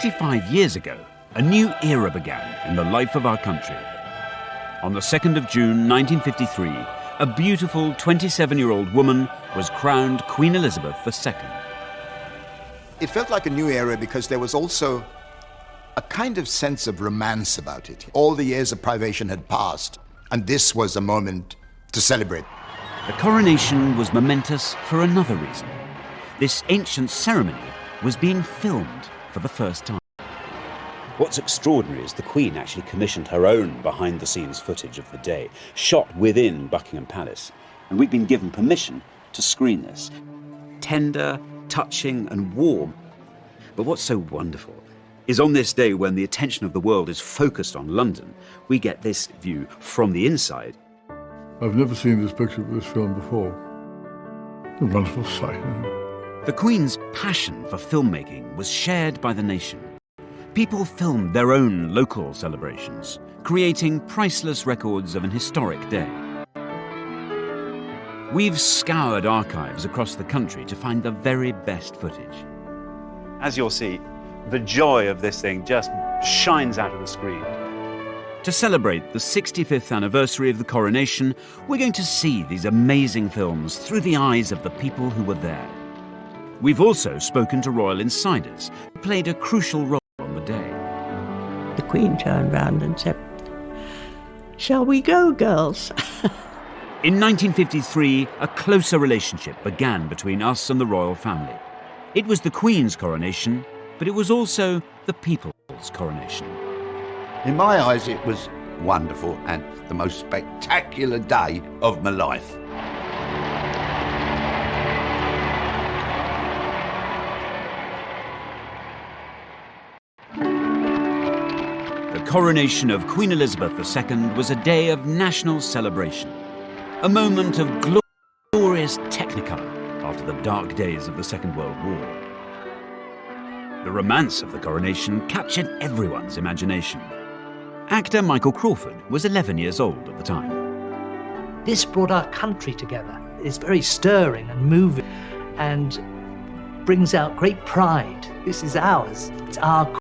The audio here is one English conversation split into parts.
55 years ago, a new era began in the life of our country. On the 2nd of June 1953, a beautiful 27-year-old woman was crowned Queen Elizabeth II. It felt like a new era because there was also a kind of sense of romance about it. All the years of privation had passed, and this was a moment to celebrate. The coronation was momentous for another reason. This ancient ceremony was being filmed for the first time. What's extraordinary is the Queen actually commissioned her own behind-the-scenes footage of the day, shot within Buckingham Palace, and we've been given permission to screen this. Tender, touching and warm. But what's so wonderful is on this day when the attention of the world is focused on London, we get this view from the inside. I've never seen this picture of this film before. A wonderful sight. The Queen's passion for filmmaking was shared by the nation. People filmed their own local celebrations, creating priceless records of an historic day. We've scoured archives across the country to find the very best footage. As you'll see, the joy of this thing just shines out of the screen. To celebrate the 65th anniversary of the coronation, we're going to see these amazing films through the eyes of the people who were there. We've also spoken to royal insiders who played a crucial role on the day. The Queen turned round and said, "Shall we go, girls?" In 1953, a closer relationship began between us and the royal family. It was the Queen's coronation, but it was also the people's coronation. In my eyes, it was wonderful and the most spectacular day of my life. The coronation of Queen Elizabeth II was a day of national celebration, a moment of glorious technicolor after the dark days of the Second World War. The romance of the coronation captured everyone's imagination. Actor Michael Crawford was 11 years old at the time. This brought our country together. It's very stirring and moving and brings out great pride. This is ours. It's our Queen.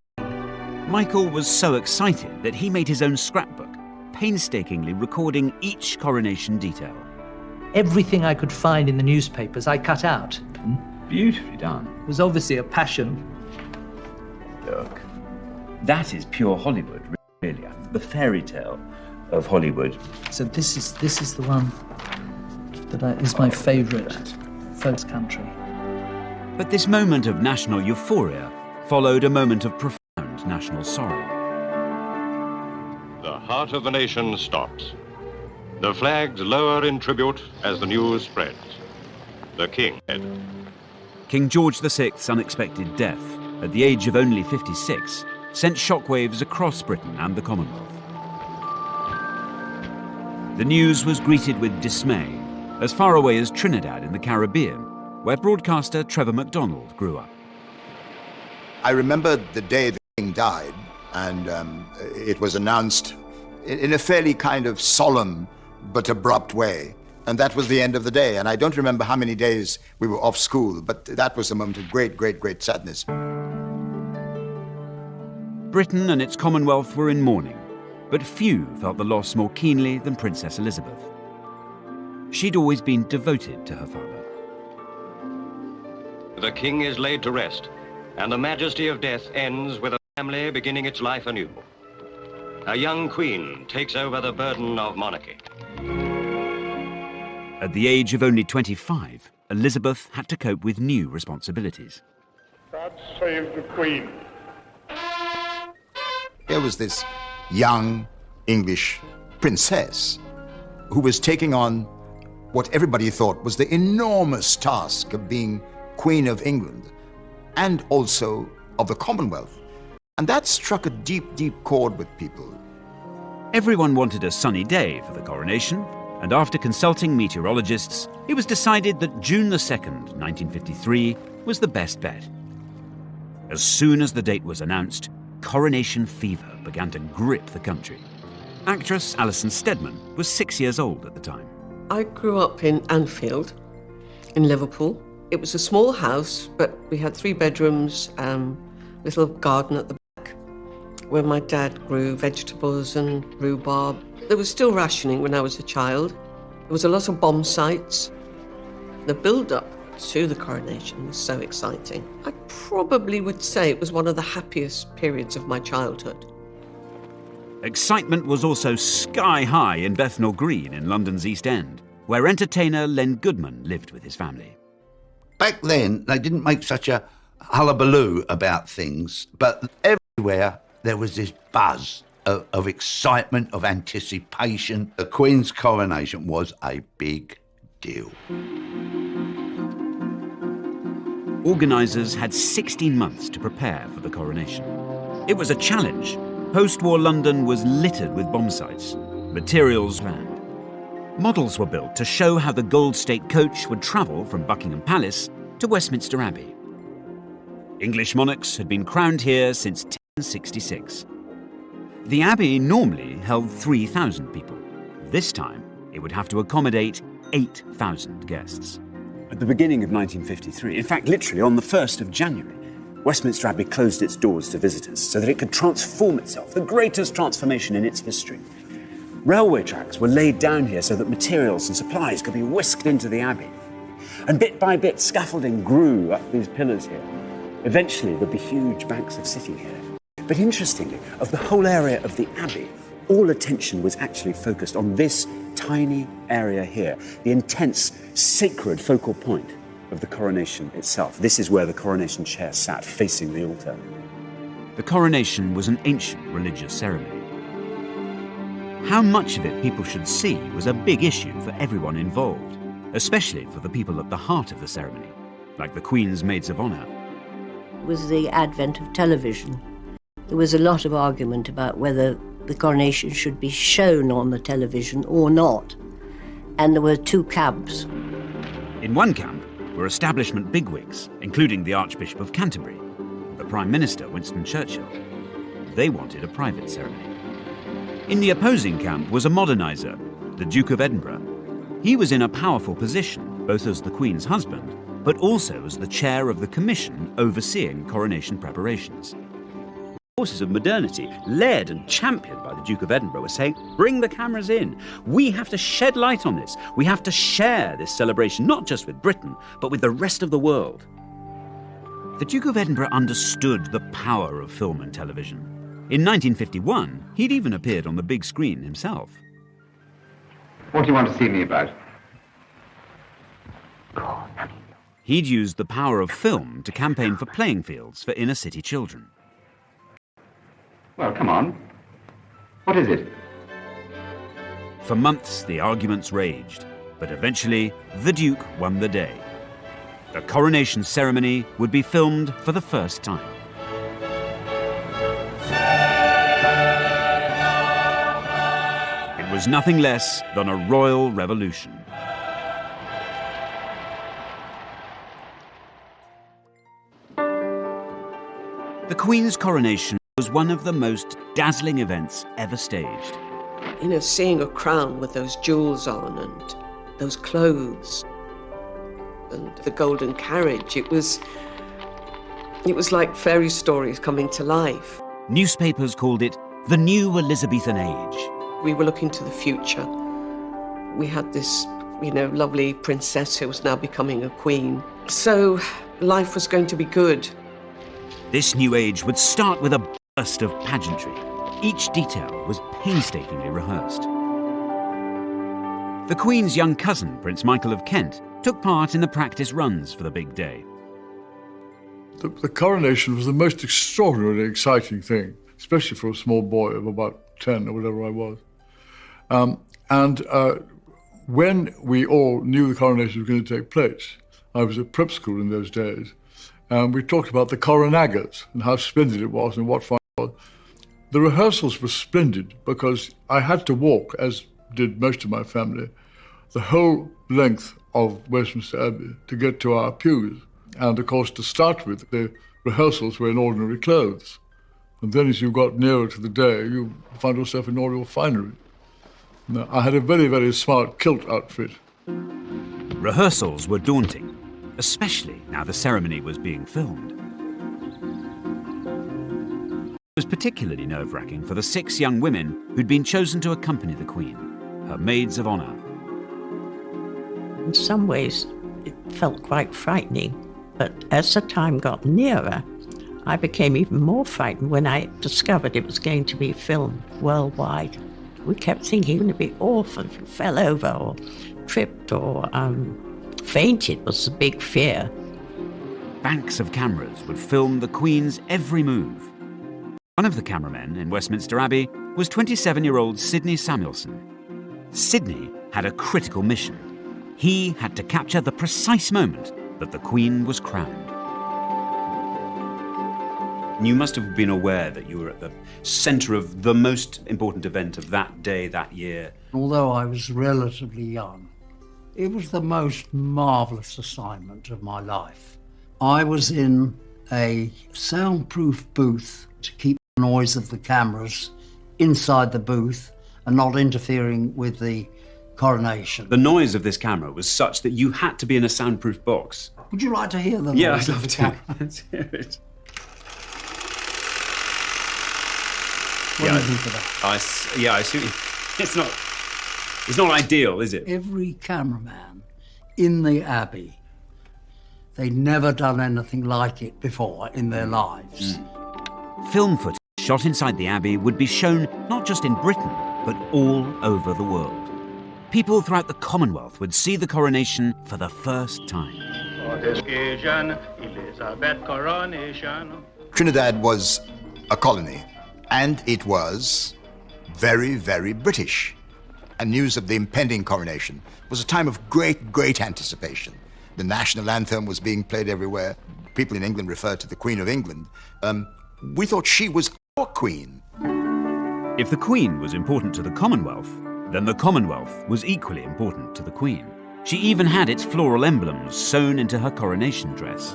Michael was so excited that he made his own scrapbook, painstakingly recording each coronation detail. Everything I could find in the newspapers, I cut out. Beautifully done. It was obviously a passion. Look, that is pure Hollywood, really. The fairy tale of Hollywood. So this is the one that is my favourite first country. But this moment of national euphoria followed a moment of profound national sorrow. The heart of the nation stops. The flags lower in tribute as the news spreads. The King dead. King George VI's unexpected death, at the age of only 56, sent shockwaves across Britain and the Commonwealth. The news was greeted with dismay, as far away as Trinidad in the Caribbean, where broadcaster Trevor MacDonald grew up. I remember the day the king died, and it was announced in a fairly kind of solemn but abrupt way. And that was the end of the day. And I don't remember how many days we were off school, but that was a moment of great, great, great sadness. Britain and its Commonwealth were in mourning, but few felt the loss more keenly than Princess Elizabeth. She'd always been devoted to her father. The King is laid to rest, and the majesty of death ends with a family beginning its life anew. A young queen takes over the burden of monarchy. At the age of only 25, Elizabeth had to cope with new responsibilities. God save the Queen. There was this young English princess who was taking on what everybody thought was the enormous task of being Queen of England and also of the Commonwealth. And that struck a deep, deep chord with people. Everyone wanted a sunny day for the coronation, and after consulting meteorologists, it was decided that June the 2nd, 1953, was the best bet. As soon as the date was announced, coronation fever began to grip the country. Actress Alison Steadman was 6 years old at the time. I grew up in Anfield, in Liverpool. It was a small house, but we had 3 bedrooms, little garden at the back where my dad grew vegetables and rhubarb. There was still rationing when I was a child. There was a lot of bomb sites. The build-up to the coronation was so exciting. I probably would say it was one of the happiest periods of my childhood. Excitement was also sky high in Bethnal Green in London's East End, where entertainer Len Goodman lived with his family. Back then, they didn't make such a hullabaloo about things, but everywhere there was this buzz of excitement, of anticipation. The Queen's coronation was a big deal. Organisers had 16 months to prepare for the coronation. It was a challenge. Post-war London was littered with bomb sites. Materials ran. Models were built to show how the Gold State coach would travel from Buckingham Palace to Westminster Abbey. English monarchs had been crowned here since 1066. The Abbey normally held 3,000 people. This time, it would have to accommodate 8,000 guests. At the beginning of 1953, in fact, literally on the 1st of January, Westminster Abbey closed its doors to visitors so that it could transform itself, the greatest transformation in its history. Railway tracks were laid down here so that materials and supplies could be whisked into the Abbey. And bit by bit, scaffolding grew up these pillars here. Eventually, there'd be huge banks of sitting here. But interestingly, of the whole area of the Abbey, all attention was actually focused on this tiny area here, the intense, sacred focal point of the coronation itself. This is where the coronation chair sat, facing the altar. The coronation was an ancient religious ceremony. How much of it people should see was a big issue for everyone involved, especially for the people at the heart of the ceremony, like the Queen's maids of honour. It was the advent of television. There was a lot of argument about whether the coronation should be shown on the television or not. And there were two camps. In one camp were establishment bigwigs, including the Archbishop of Canterbury, and the Prime Minister, Winston Churchill. They wanted a private ceremony. In the opposing camp was a moderniser, the Duke of Edinburgh. He was in a powerful position, both as the Queen's husband, but also as the chair of the commission overseeing coronation preparations. Forces of modernity, led and championed by the Duke of Edinburgh, were saying, bring the cameras in. We have to shed light on this. We have to share this celebration, not just with Britain, but with the rest of the world. The Duke of Edinburgh understood the power of film and television. In 1951, he'd even appeared on the big screen himself. What do you want to see me about? He'd used the power of film to campaign for playing fields for inner city children. Well, come on. What is it? For months, the arguments raged, but eventually, the Duke won the day. The coronation ceremony would be filmed for the first time. It was nothing less than a royal revolution. The Queen's coronation was one of the most dazzling events ever staged. You know, seeing a crown with those jewels on and those clothes and the golden carriage, it was like fairy stories coming to life. Newspapers called it the new Elizabethan age. We were looking to the future. We had this, lovely princess who was now becoming a queen. So life was going to be good. This new age would start with a burst of pageantry. Each detail was painstakingly rehearsed. The Queen's young cousin, Prince Michael of Kent, took part in the practice runs for the big day. The coronation was the most extraordinarily exciting thing, especially for a small boy of about 10 or whatever I was. When we all knew the coronation was going to take place, I was at prep school in those days, and we talked about the coronagas and how splendid it was and what fun it was. The rehearsals were splendid because I had to walk, as did most of my family, the whole length of Westminster Abbey to get to our pews. And of course, to start with, the rehearsals were in ordinary clothes. And then as you got nearer to the day, you found yourself in all your finery. Now, I had a very, very smart kilt outfit. Rehearsals were daunting, especially now the ceremony was being filmed. It was particularly nerve-wracking for the 6 young women who'd been chosen to accompany the Queen, her maids of honour. In some ways, it felt quite frightening, but as the time got nearer, I became even more frightened when I discovered it was going to be filmed worldwide. We kept thinking, wouldn't it be awful if it fell over or tripped or fainted was the big fear. Banks of cameras would film the Queen's every move. One of the cameramen in Westminster Abbey was 27-year-old Sidney Samuelson. Sidney had a critical mission. He had to capture the precise moment that the Queen was crowned. You must have been aware that you were at the centre of the most important event of that day, that year. Although I was relatively young, it was the most marvellous assignment of my life. I was in a soundproof booth to keep the noise of the cameras inside the booth and not interfering with the coronation. The noise of this camera was such that you had to be in a soundproof box. Would you like to hear the noise? Yeah, I'd love to. Let's hear it. What do you think of that? I see. It's not ideal, is it? Every cameraman in the Abbey, they'd never done anything like it before in their lives. Film footage shot inside the Abbey would be shown not just in Britain, but all over the world. People throughout the Commonwealth would see the coronation for the first time. Trinidad was a colony, and it was very, very British. And news of the impending coronation was a time of great, great anticipation. The national anthem was being played everywhere. People in England referred to the Queen of England. We thought she was our queen. If the Queen was important to the Commonwealth, then the Commonwealth was equally important to the Queen. She even had its floral emblems sewn into her coronation dress.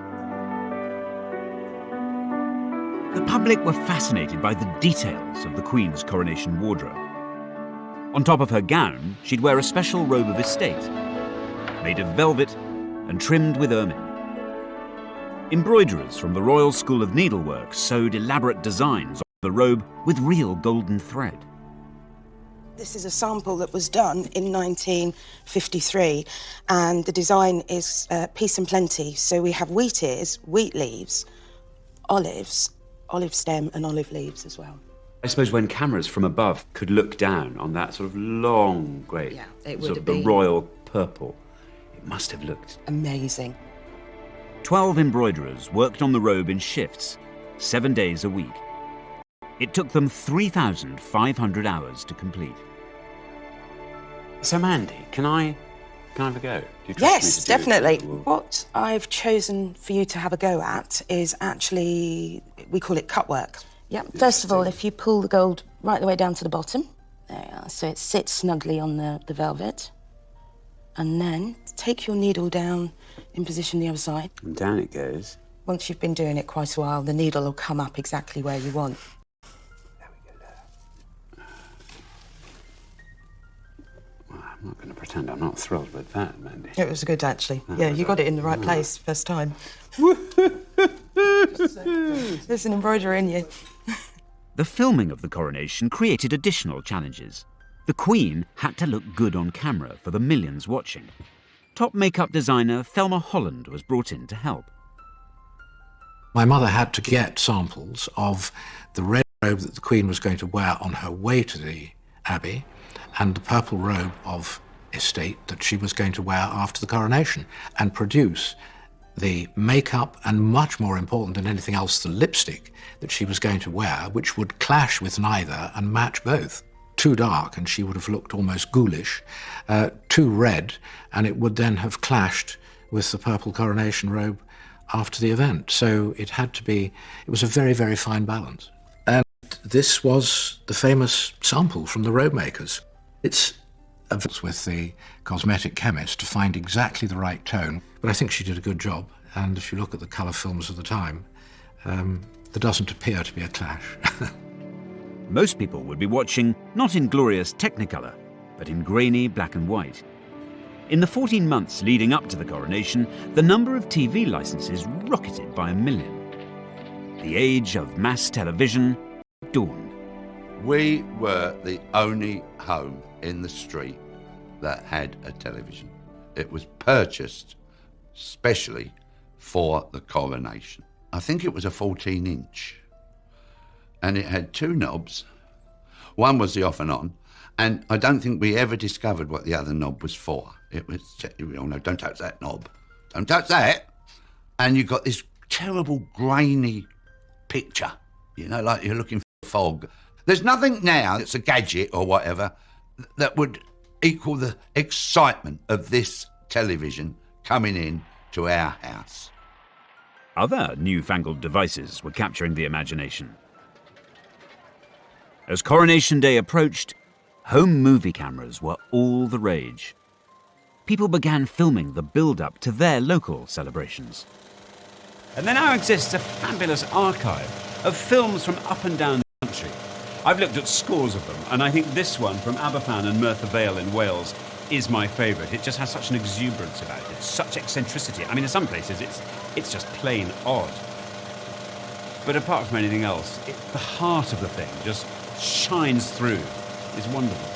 The public were fascinated by the details of the Queen's coronation wardrobe. On top of her gown, she'd wear a special robe of estate, made of velvet and trimmed with ermine. Embroiderers from the Royal School of Needlework sewed elaborate designs on the robe with real golden thread. This is a sample that was done in 1953, and the design is peace and plenty. So we have wheat ears, wheat leaves, olives, olive stem and olive leaves as well. I suppose when cameras from above could look down on that sort of long, great, sort of the royal purple, it must have looked amazing. 12 embroiderers worked on the robe in shifts, 7 days a week. It took them 3,500 hours to complete. So Mandy, can I have a go? Do you trust Yes, me to do definitely. it? What I've chosen for you to have a go at is actually, we call it cut work. Yeah, first of all, if you pull the gold right the way down to the bottom, there you are, so it sits snugly on the velvet. And then take your needle down in position the other side. And down it goes. Once you've been doing it quite a while, the needle will come up exactly where you want. There we go there. Well, I'm not going to pretend I'm not thrilled with that, Mandy. It was good, actually. Yeah, you got it in the right place first time. There's an embroiderer in you. The filming of the coronation created additional challenges. The Queen had to look good on camera for the millions watching. Top makeup designer Thelma Holland was brought in to help. My mother had to get samples of the red robe that the Queen was going to wear on her way to the Abbey and the purple robe of estate that she was going to wear after the coronation, and produce the makeup and, much more important than anything else, the lipstick that she was going to wear, which would clash with neither and match both. Too dark and she would have looked almost ghoulish, too red and it would then have clashed with the purple coronation robe after the event. So it was a very, very fine balance. And this was the famous sample from the robe makers. It's with the cosmetic chemist to find exactly the right tone, but I think she did a good job. And if you look at the colour films of the time, there doesn't appear to be a clash. Most people would be watching not in glorious Technicolor, but in grainy black and white. In the 14 months leading up to the coronation, the number of TV licenses rocketed by 1 million. The age of mass television dawn. We were the only home in the street that had a television. It was purchased specially for the coronation. I think it was a 14-inch. And it had two knobs. One was the off and on, and I don't think we ever discovered what the other knob was for. It was, oh no, don't touch that knob. Don't touch that. And you got this terrible grainy picture, you know, like you're looking for fog. There's nothing now that's a gadget or whatever that would equal the excitement of this television coming in to our house. Other newfangled devices were capturing the imagination. As Coronation Day approached, home movie cameras were all the rage. People began filming the build-up to their local celebrations. And there now exists a fabulous archive of films from up and down the country. I've looked at scores of them, and I think this one from Aberfan and Merthyr Vale in Wales is my favourite. It just has such an exuberance about it, such eccentricity. I mean, in some places it's just plain odd. But apart from anything else, the heart of the thing just shines through. It's wonderful.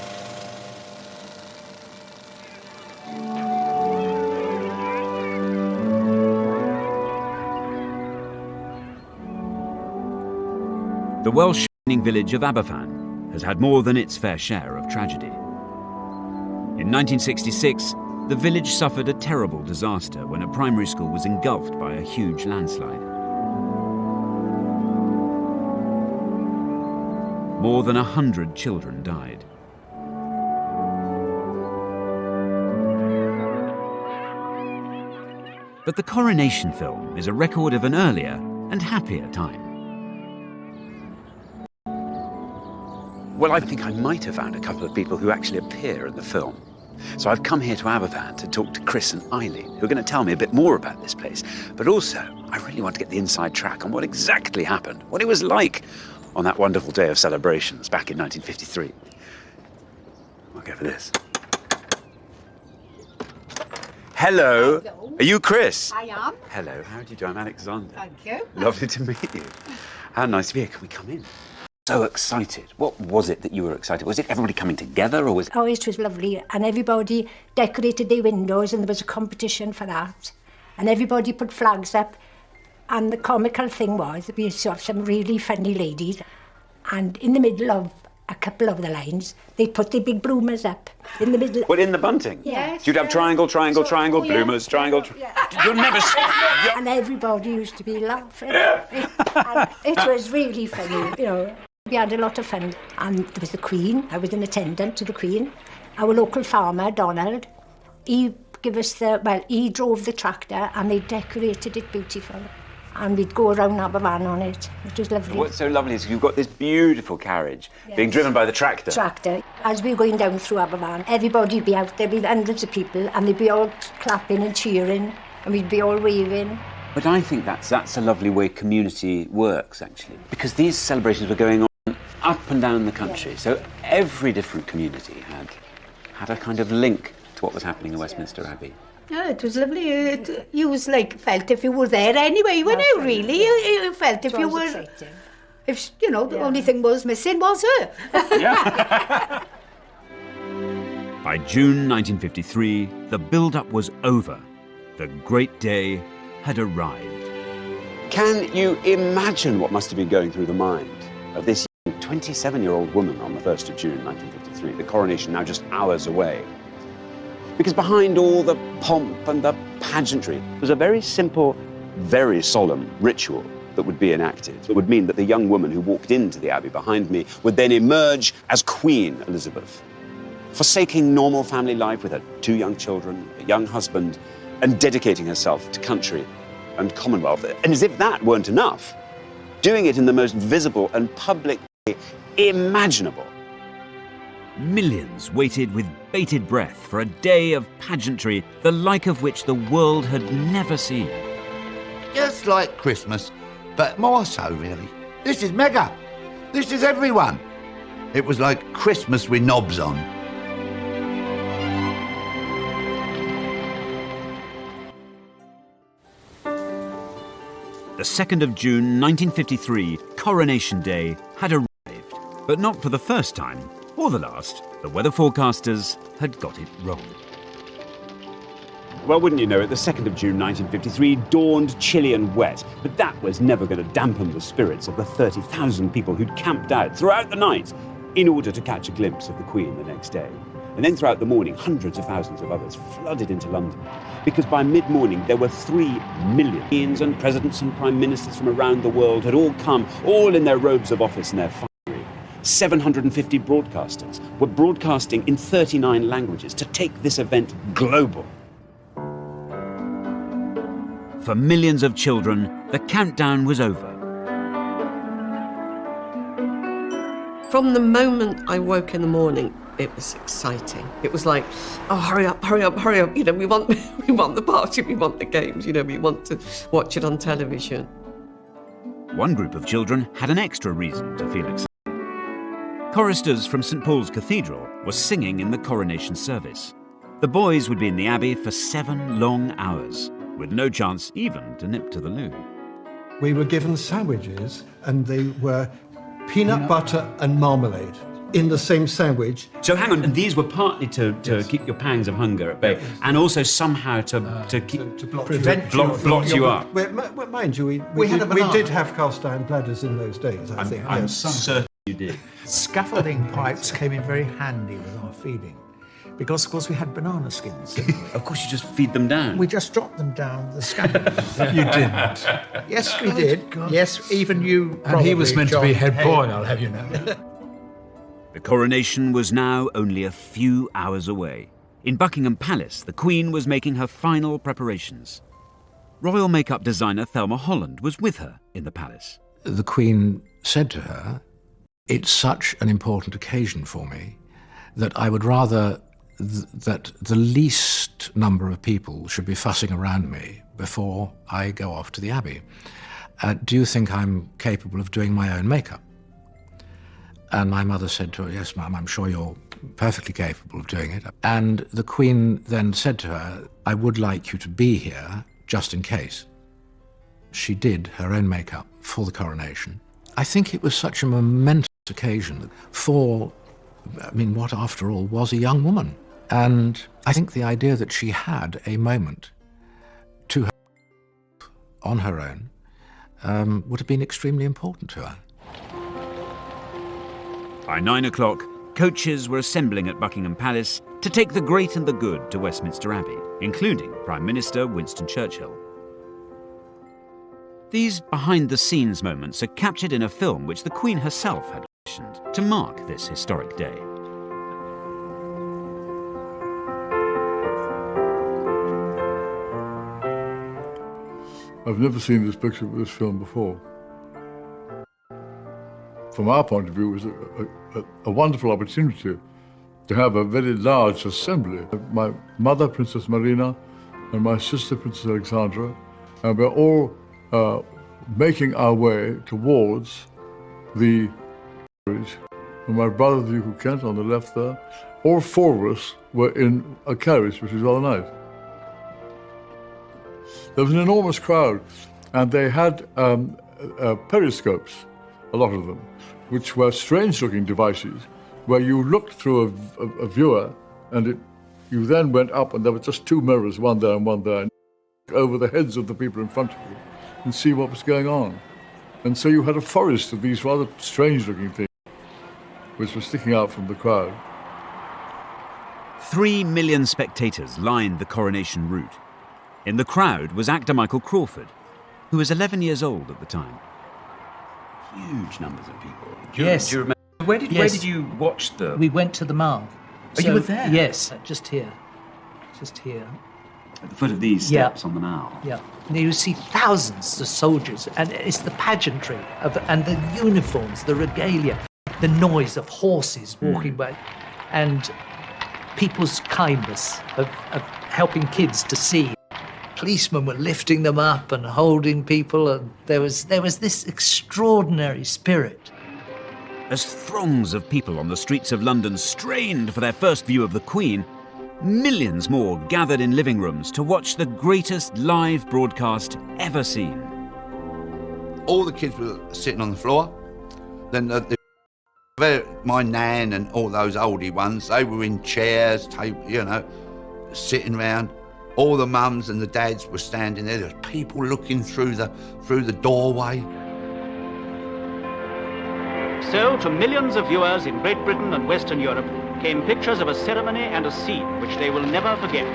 The Welsh mining village of Aberfan has had more than its fair share of tragedy. In 1966, the village suffered a terrible disaster when a primary school was engulfed by a huge landslide. More than 100 children died. But the Coronation film is a record of an earlier and happier time. Well, I think I might have found a couple of people who actually appear in the film. So I've come here to Aberfan to talk to Chris and Eileen, who are going to tell me a bit more about this place. But also, I really want to get the inside track on what exactly happened, what it was like on that wonderful day of celebrations back in 1953. I'll go for this. Hello. Are you Chris? I am. Hello, how do you do? I'm Alexander. Thank you. Lovely to meet you. How nice to be here. Can we come in? So excited. What was it that you were excited? Was it everybody coming together, or was it... Oh, it was lovely. And everybody decorated their windows, and there was a competition for that. And everybody put flags up. And the comical thing was that we saw some really funny ladies. And in the middle of a couple of the lines, they put their big bloomers up. In the middle... Well, in the bunting? Yes. You'd have triangle, triangle, triangle, bloomers, triangle... You'll never... And everybody used to be laughing. And it was really funny, you know. We had a lot of fun. And there was the Queen. I was an attendant to the Queen. Our local farmer, Donald, he drove the tractor and they decorated it beautiful. And we'd go around Aberfan on it. It was lovely. What's so lovely is you've got this beautiful carriage being driven by the tractor. Tractor. As we were going down through Aberfan, everybody would be out there, there'd be hundreds of people, and they'd be all clapping and cheering, and we'd be all waving. But I think that's a lovely way community works, actually, because these celebrations were going on up and down the country. Yeah. So every different community had a kind of link to what was happening in Westminster Abbey. Yeah, it was lovely. You was like felt if you were there anyway, weren't you? Really, you felt if you were. Exciting. If you know, the only thing was missing was her. Yeah. By June 1953, the build-up was over. The great day had arrived. Can you imagine what must have been going through the mind of this 27-year-old woman on the 1st of June 1953, the coronation now just hours away? Because behind all the pomp and the pageantry was a very simple, very solemn ritual that would be enacted. That would mean that the young woman who walked into the Abbey behind me would then emerge as Queen Elizabeth, forsaking normal family life with her 2 young children, a young husband, and dedicating herself to country and Commonwealth. And as if that weren't enough, doing it in the most visible and public way imaginable. Millions waited with bated breath for a day of pageantry, the like of which the world had never seen. Just like Christmas, but more so, really. This is Meghan. This is everyone. It was like Christmas with knobs on. The 2nd of June 1953, Coronation Day, had arrived. But not for the first time, or the last, the weather forecasters had got it wrong. Well, wouldn't you know it, the 2nd of June 1953 dawned chilly and wet, but that was never going to dampen the spirits of the 30,000 people who'd camped out throughout the night in order to catch a glimpse of the Queen the next day. And then throughout the morning, hundreds of thousands of others flooded into London, because by mid-morning there were 3 million kings and presidents and prime ministers from around the world had all come, all in their robes of office and their finery. 750 broadcasters were broadcasting in 39 languages to take this event global. For millions of children, the countdown was over. From the moment I woke in the morning, it was exciting. It was like, oh, hurry up, hurry up, hurry up. You know, we want the party, we want the games, you know, we want to watch it on television. One group of children had an extra reason to feel excited. Choristers from St Paul's Cathedral were singing in the coronation service. The boys would be in the Abbey for 7 long hours, with no chance even to nip to the loo. We were given sandwiches, and they were peanut butter and marmalade in the same sandwich. So hang on, and these were partly to keep your pangs of hunger at bay, and also somehow to blot you up. Well, mind you, we did have cast iron bladders in those days, I think. I'm certain you did. Scaffolding pipes came in very handy with our feeding. Because, of course, we had banana skins, didn't we? Of course, you just feed them down. We just dropped them down the scaffolding. You didn't? Yes, we did. God. Yes, even you. And he was meant to be head boy, I'll have you know. The coronation was now only a few hours away. In Buckingham Palace, the Queen was making her final preparations. Royal makeup designer Thelma Holland was with her in the palace. The Queen said to her, "It's such an important occasion for me that I would rather that the least number of people should be fussing around me before I go off to the Abbey. Do you think I'm capable of doing my own makeup?" And my mother said to her, "Yes, ma'am, I'm sure you're perfectly capable of doing it." And the Queen then said to her, "I would like you to be here just in case." She did her own makeup for the coronation. I think it was such a momentous occasion for, what after all was a young woman. And I think the idea that she had a moment to her on her own would have been extremely important to her. By 9 o'clock, coaches were assembling at Buckingham Palace to take the great and the good to Westminster Abbey, including Prime Minister Winston Churchill. These behind-the-scenes moments are captured in a film which the Queen herself had commissioned to mark this historic day. I've never seen this picture of this film before. From our point of view, it was a wonderful opportunity to have a very large assembly. My mother, Princess Marina, and my sister, Princess Alexandra, and we're all making our way towards the carriage. And my brother, the Duke of Kent, on the left there. All 4 of us were in a carriage, which was rather nice. There was an enormous crowd, and they had periscopes, a lot of them, which were strange-looking devices, where you looked through a viewer, and you then went up, and there were just 2 mirrors, one there and one there, and over the heads of the people in front of you, and see what was going on. And so you had a forest of these rather strange-looking things, which were sticking out from the crowd. 3 million spectators lined the coronation route. In the crowd was actor Michael Crawford, who was 11 years old at the time. Huge numbers of people. Yes. Do you remember? Where did you watch the... We went to the Mall. Oh, you were there? Yes, just here. Just here. At the foot of these steps on the Mall? Yeah. And you see thousands of soldiers, and it's the pageantry and the uniforms, the regalia, the noise of horses walking by, and people's kindness of helping kids to see. Policemen were lifting them up and holding people, and there was this extraordinary spirit. As throngs of people on the streets of London strained for their first view of the Queen, millions more gathered in living rooms to watch the greatest live broadcast ever seen. All the kids were sitting on the floor. Then My nan and all those oldie ones, they were in chairs, sitting round. All the mums and the dads were standing there. There was people looking through the doorway. So, to millions of viewers in Great Britain and Western Europe came pictures of a ceremony and a scene which they will never forget.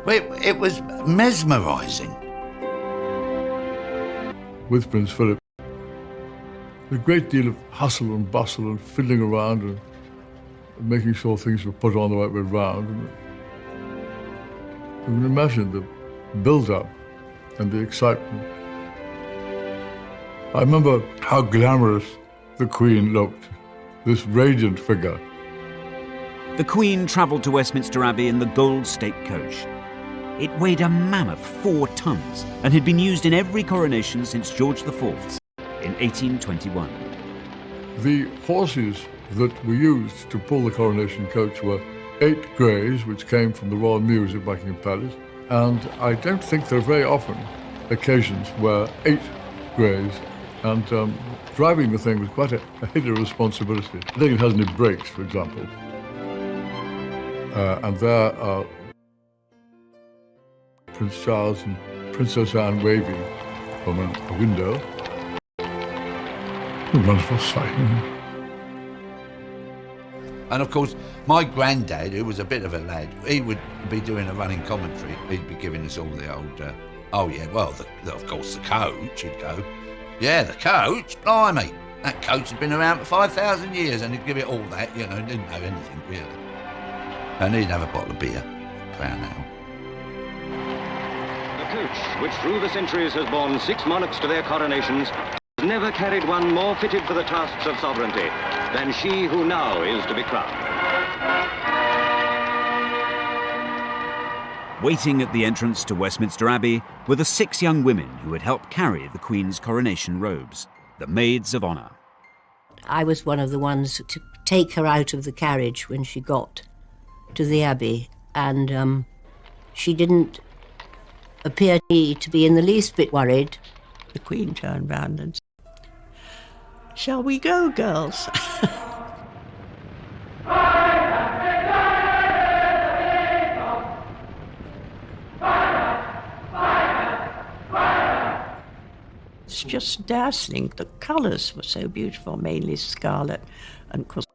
It was mesmerising. With Prince Philip, a great deal of hustle and bustle and fiddling around and making sure things were put on the right way round. You can imagine the build-up and the excitement. I remember how glamorous the Queen looked, this radiant figure. The Queen travelled to Westminster Abbey in the Gold State Coach. It weighed a mammoth 4 tons and had been used in every coronation since George IV's in 1821. The horses that were used to pull the coronation coach were 8 greys, which came from the Royal Mews at Buckingham Palace, and I don't think there are very often occasions where 8 greys, and driving the thing was quite a hideous responsibility. I think it has any brakes, for example. And there are Prince Charles and Princess Anne waving from a window. A wonderful sight. And of course, my granddad, who was a bit of a lad, he would be doing a running commentary. He'd be giving us all the old, of course, the coach, he'd go. Yeah, the coach, blimey. That coach had been around for 5,000 years, and he'd give it all that, didn't know anything really. And he'd have a bottle of beer, Crown Ale. The coach, which through the centuries has borne 6 monarchs to their coronations, has never carried one more fitted for the tasks of sovereignty than she who now is to be crowned. Waiting at the entrance to Westminster Abbey were the 6 young women who had helped carry the Queen's coronation robes, the Maids of Honour. I was one of the ones to take her out of the carriage when she got to the Abbey, and she didn't appear to be in the least bit worried. The Queen turned round and said, "Shall we go, girls?" It's just dazzling. The colours were so beautiful, mainly scarlet, and of course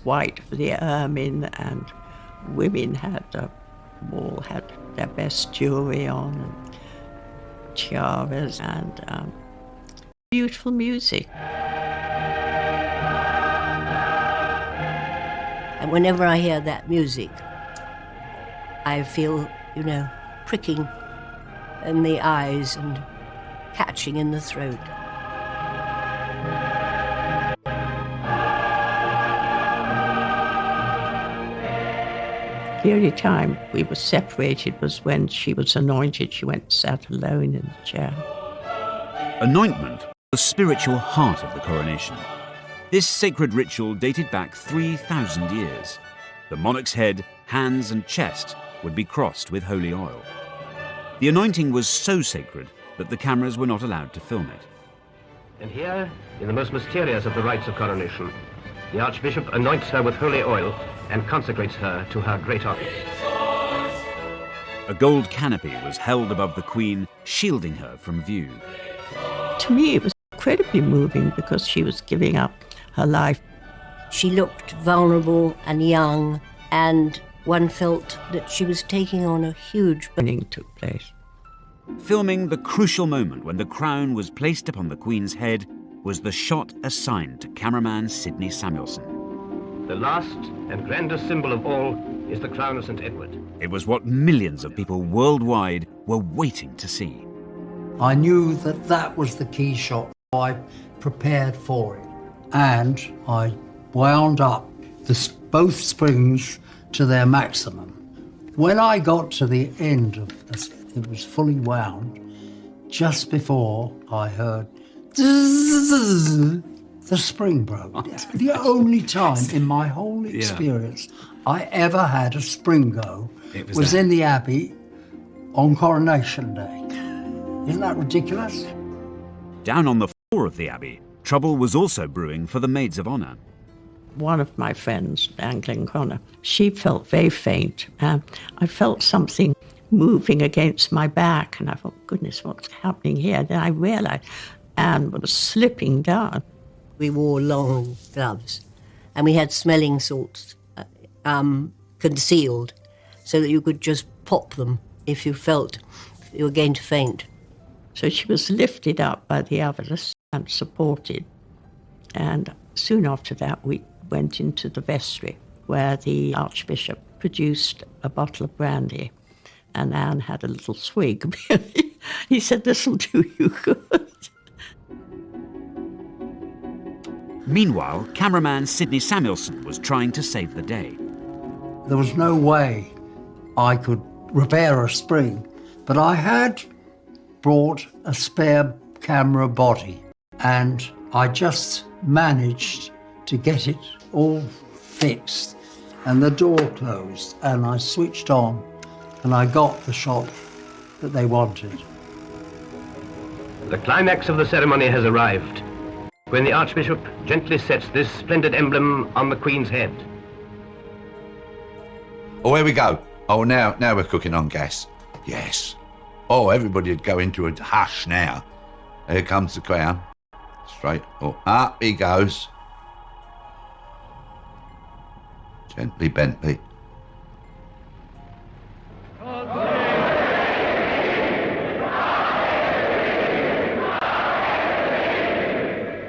white for the ermine, and women all had their best jewellery on, and tiaras, and beautiful music. And whenever I hear that music, I feel, pricking in the eyes and catching in the throat. The only time we were separated was when she was anointed. She went and sat alone in the chair. Anointment was the spiritual heart of the coronation. This sacred ritual dated back 3,000 years. The monarch's head, hands and chest would be crossed with holy oil. The anointing was so sacred that the cameras were not allowed to film it. And here, in the most mysterious of the rites of coronation, the Archbishop anoints her with holy oil and consecrates her to her great office. A gold canopy was held above the Queen, shielding her from view. To me, it was incredibly moving because she was giving up her life. She looked vulnerable and young, and one felt that she was taking on a huge burning took place. Filming the crucial moment when the crown was placed upon the Queen's head was the shot assigned to cameraman Sidney Samuelson. The last and grandest symbol of all is the crown of St. Edward. It was what millions of people worldwide were waiting to see. I knew that that was the key shot. I prepared for it, and I wound up both springs to their maximum. When I got to the end of this, it was fully wound. Just before I heard the spring broke. The only time in my whole experience I ever had a spring go was in the Abbey on Coronation Day. Isn't that ridiculous? Down on the of the Abbey, trouble was also brewing for the Maids of Honour. One of my friends, Anne Connor, she felt very faint. I felt something moving against my back, and I thought, goodness, what's happening here? Then I realised Anne was slipping down. We wore long gloves, and we had smelling salts concealed so that you could just pop them if you felt you were going to faint. So she was lifted up by the others and supported. And soon after that, we went into the vestry, where the Archbishop produced a bottle of brandy, and Anne had a little swig. He said, "This'll do you good." Meanwhile, cameraman Sidney Samuelson was trying to save the day. There was no way I could repair a spring, but I had brought a spare camera body, and I just managed to get it all fixed, and the door closed, and I switched on, and I got the shot that they wanted. The climax of the ceremony has arrived, when the Archbishop gently sets this splendid emblem on the Queen's head. Oh, here we go. Oh, now we're cooking on gas. Yes. Oh, everybody would go into a hush now. Here comes the crown. Straight. Oh, up he goes. Gently, Bentley.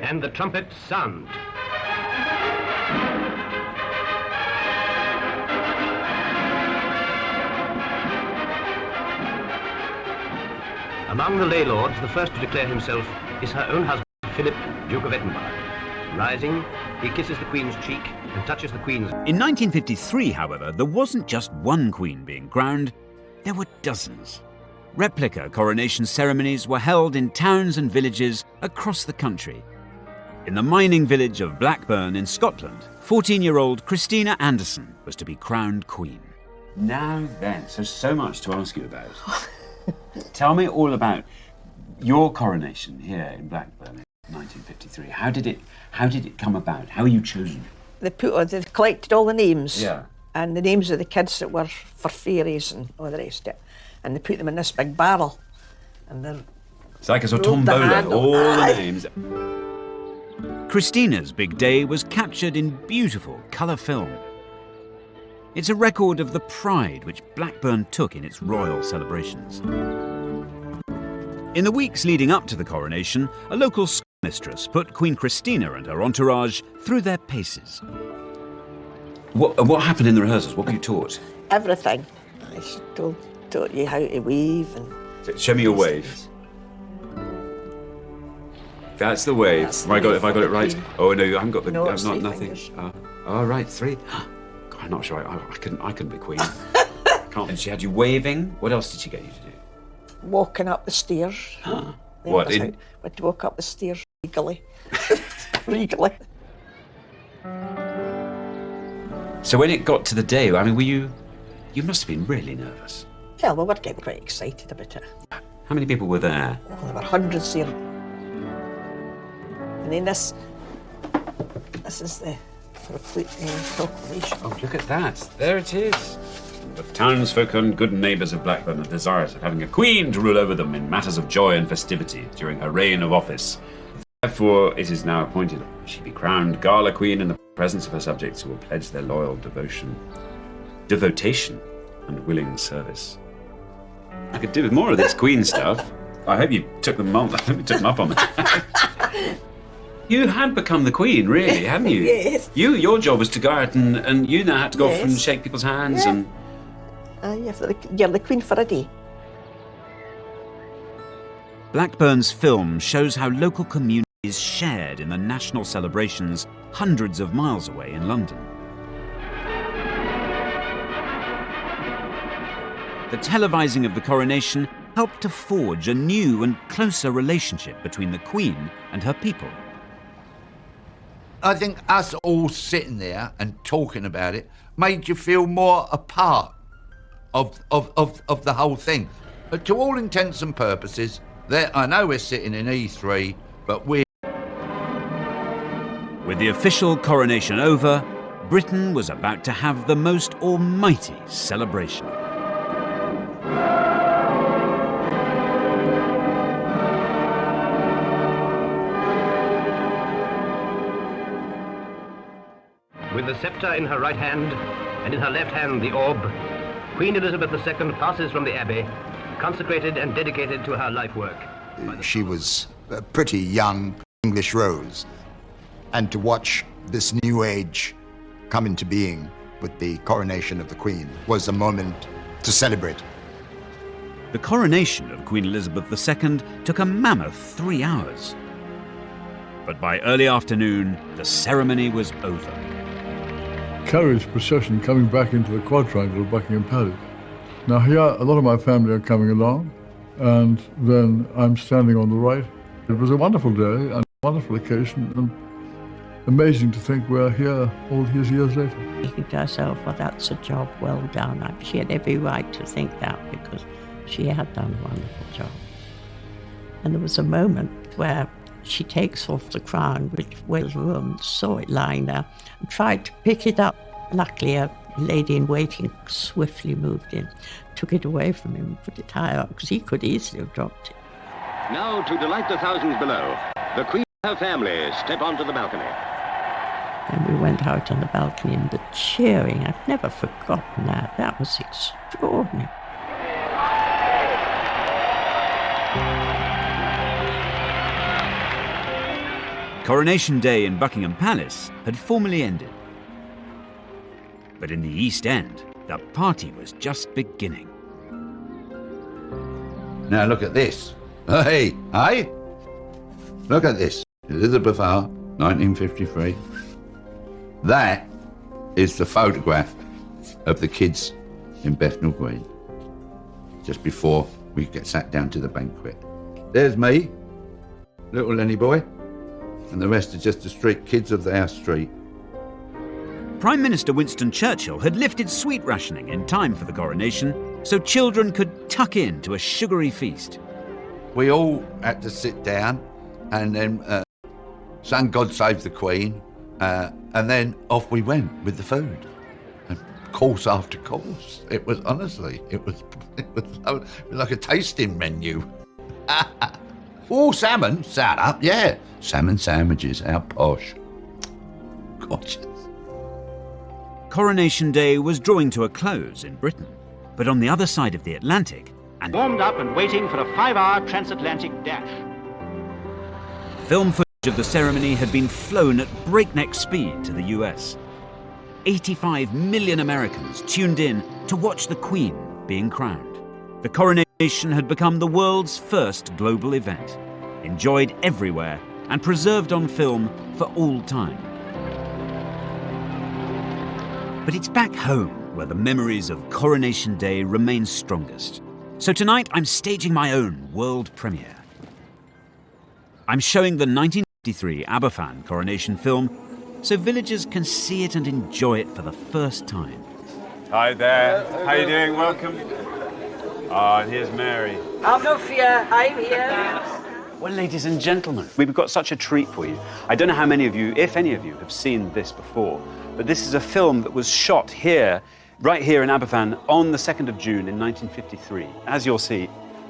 And the trumpets sound. Among the lay lords, the first to declare himself is her own husband, Philip, Duke of Edinburgh. Rising, he kisses the Queen's cheek and touches the Queen's... In 1953, however, there wasn't just one Queen being crowned, there were dozens. Replica coronation ceremonies were held in towns and villages across the country. In the mining village of Blackburn in Scotland, 14-year-old Christina Anderson was to be crowned Queen. Now then, so much to ask you about. Tell me all about your coronation here in Blackburn in 1953. How did it come about? How were you chosen? They collected all the names. Yeah. And the names of the kids that were for fairies and all the rest of it. And they put them in this big barrel. And then... It's like a sort of tombola, all the names. Christina's big day was captured in beautiful colour film. It's a record of the pride which Blackburn took in its royal celebrations. In the weeks leading up to the coronation, a local schoolmistress put Queen Christina and her entourage through their paces. What happened in the rehearsals? What were you taught? Everything. I taught you how to weave and... Show me your wave. That's the wave. Have I got it right? Oh no, I haven't got the. No, I'm not nothing. Oh right, three. God, I'm not sure. I couldn't be Queen. Can't. And she had you waving. What else did she get you to do? Walking up the stairs. What? We had to walk up the stairs regally. Regally. So when it got to the day, I mean, were you? You must have been really nervous. Yeah, we were getting quite excited about it. How many people were there? Well, there were hundreds here. And then this is the proclamation. Oh, look at that. There it is. The townsfolk and good neighbours of Blackburn are desirous of having a queen to rule over them in matters of joy and festivity during her reign of office. Therefore, it is now appointed she be crowned Gala Queen in the presence of her subjects who will pledge their loyal devotation and willing service. I could do with more of this Queen stuff. I hope you took them up on it. You had become the Queen, really, hadn't you? Yes. Your job was to go out and you now had to go off and shake people's hands and... You're the Queen for a day. Blackburn's film shows how local communities shared in the national celebrations hundreds of miles away in London. The televising of the coronation helped to forge a new and closer relationship between the Queen and her people. I think us all sitting there and talking about it made you feel more a part of the whole thing. But to all intents and purposes, I know we're sitting in E3, but we're With the official coronation over, Britain was about to have the most almighty celebration. With the sceptre in her right hand, and in her left hand the orb, Queen Elizabeth II passes from the Abbey, consecrated and dedicated to her life work. She was a pretty young English rose, and to watch this new age come into being with the coronation of the Queen was a moment to celebrate. The coronation of Queen Elizabeth II took a mammoth 3 hours. But by early afternoon, the ceremony was over. Carriage procession coming back into the quadrangle of Buckingham Palace. Now here, a lot of my family are coming along, and then I'm standing on the right. It was a wonderful day and a wonderful occasion, and amazing to think we're here all these years later. Thinking to herself, well, that's a job well done. She had every right to think that because she had done a wonderful job. And there was a moment where she takes off the crown, which Wales Room saw it lying there, and tried to pick it up. Luckily, a lady in waiting swiftly moved in, took it away from him, put it higher up, because he could easily have dropped it. Now, to delight the thousands below, the Queen and her family step onto the balcony. And we went out on the balcony, and the cheering, I've never forgotten that. That was extraordinary. Coronation Day in Buckingham Palace had formally ended. But in the East End, the party was just beginning. Now look at this. Hey, hey! Look at this. Elizabeth R, 1953. That is the photograph of the kids in Bethnal Green, just before we get sat down to the banquet. There's me, little Lenny boy, and the rest are just the street kids of our street. Prime Minister Winston Churchill had lifted sweet rationing in time for the coronation, so children could tuck in to a sugary feast. We all had to sit down and then sang God Save the Queen, and then off we went with the food. And course after course. It was, honestly, it was like a tasting menu. Oh, salmon, sat up, yeah. Salmon sandwiches, how posh. Gorgeous. Coronation Day was drawing to a close in Britain, but on the other side of the Atlantic, and warmed up and waiting for a 5-hour transatlantic dash. Film footage of the ceremony had been flown at breakneck speed to the US. 85 million Americans tuned in to watch the Queen being crowned. The coronation had become the world's first global event, enjoyed everywhere and preserved on film for all time. But it's back home where the memories of Coronation Day remain strongest. So tonight I'm staging my own world premiere. I'm showing the 1953 Aberfan coronation film so villagers can see it and enjoy it for the first time. Hi there. How you doing? Welcome. Ah, and here's Mary. Have no fear, I'm here. Well, ladies and gentlemen, we've got such a treat for you. I don't know how many of you, if any of you, have seen this before, but this is a film that was shot here, right here in Aberfan, on the 2nd of June in 1953. As you'll see,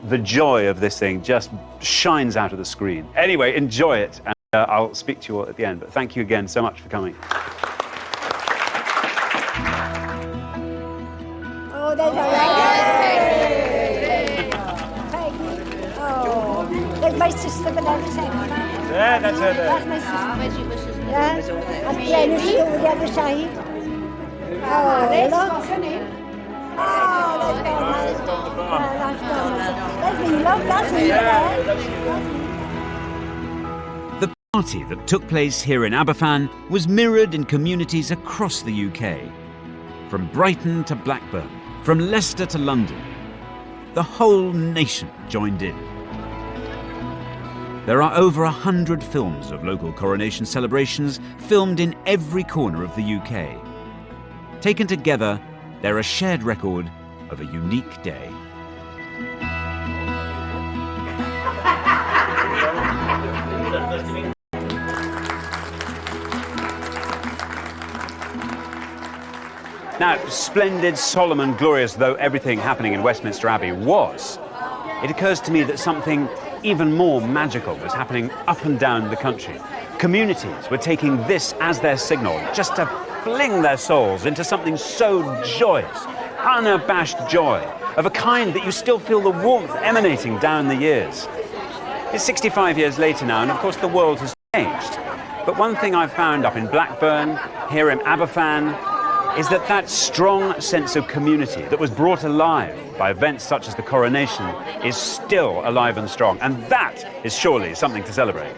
the joy of this thing just shines out of the screen. Anyway, enjoy it, and I'll speak to you all at the end, but thank you again so much for coming. Oh, there's there's my sister, but I'm saying. There, that's her there. That's my sister. Yeah, and Glenys over the other side. Oh, look. Oh, that's me, love, that's me. The party that took place here in Aberfan was mirrored in communities across the UK. From Brighton to Blackburn, from Leicester to London, the whole nation joined in. There are over 100 films of local coronation celebrations filmed in every corner of the UK. Taken together, they're a shared record of a unique day. Now, splendid, solemn and glorious though everything happening in Westminster Abbey was, it occurs to me that something even more magical was happening up and down the country. Communities were taking this as their signal, just to fling their souls into something so joyous, unabashed joy, of a kind that you still feel the warmth emanating down the years. It's 65 years later now, and of course the world has changed. But one thing I've found up in Blackburn, here in Aberfan, is that that strong sense of community that was brought alive by events such as the Coronation is still alive and strong, and that is surely something to celebrate.